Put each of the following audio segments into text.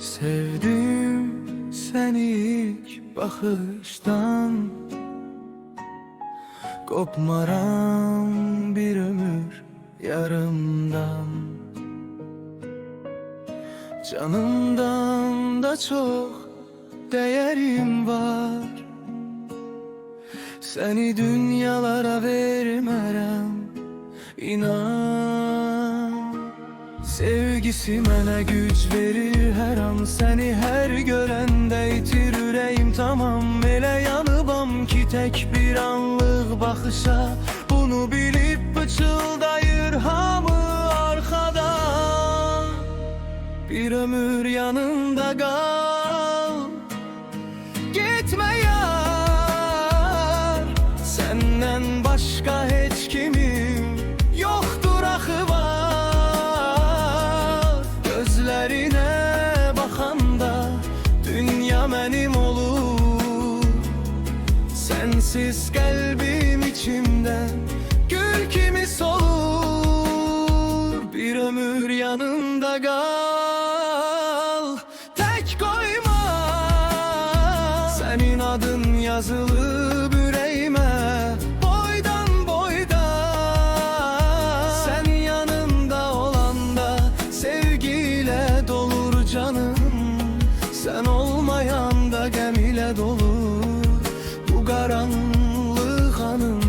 Sevdim seni ilk bakıştan, kopmaram bir ömür yarımdan. Canımdan da çok değerim var, seni dünyalara vermərəm, inan. Sevgisi mənə güc verir hər an, səni hər görəndə itir ürəyim tamam. Elə yanıbam ki tək bir anlıq baxışa, bunu bilib pıçıldayır hamı arxadan. Bir ömür yanında qal, getmə yar, səndən başqa heç kimim yoxdur axı var. Gözlərinə baxanda dünya mənim olur, sənsiz qəlbim içimdən gül kimi solur. Bir ömür yanında qal, tək qoyma, sənin adın yazılıb ürəyimə boydan boyda. Sən yanımda olanda sevgiyle dolur canım, sen olmayanda qəm ilə dolur bu qaranlıq anım.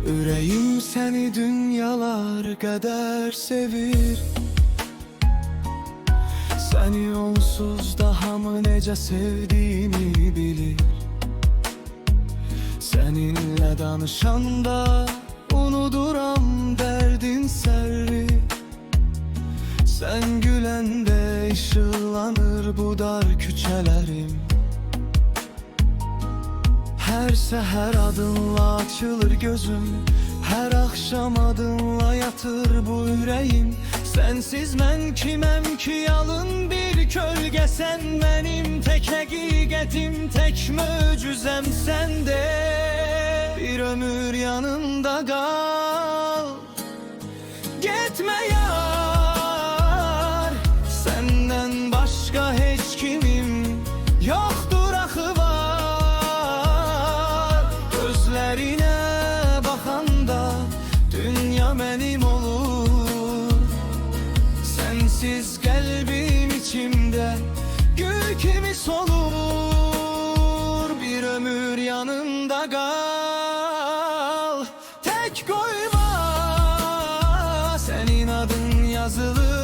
Ürəyim səni dünyalar qədər sevir, səni onsuz da hamı necə sevdiyimi bilir. Səninlə danışanda unuduram dərdin sərri, sən güləndə işıqlanır bu dar küçələrim. Hər səhər adınla açılır gözüm, hər axşam adınla yatır bu ürəyim. Sənsiz mən kiməm ki, yalın bir kölgə sən mənim. Tək həqiqətim, tək möcüzəm səndə. Bir ömür yanımda qal, getmə yar, səndən başqa heç kimim yoxdur axı var. Gözlərinə baxanda dünya mənim olur, sənsiz qəlbim içimdə gül kimi solur. Bir ömür yanımda qal, tək qoyma, sənin adın yazılır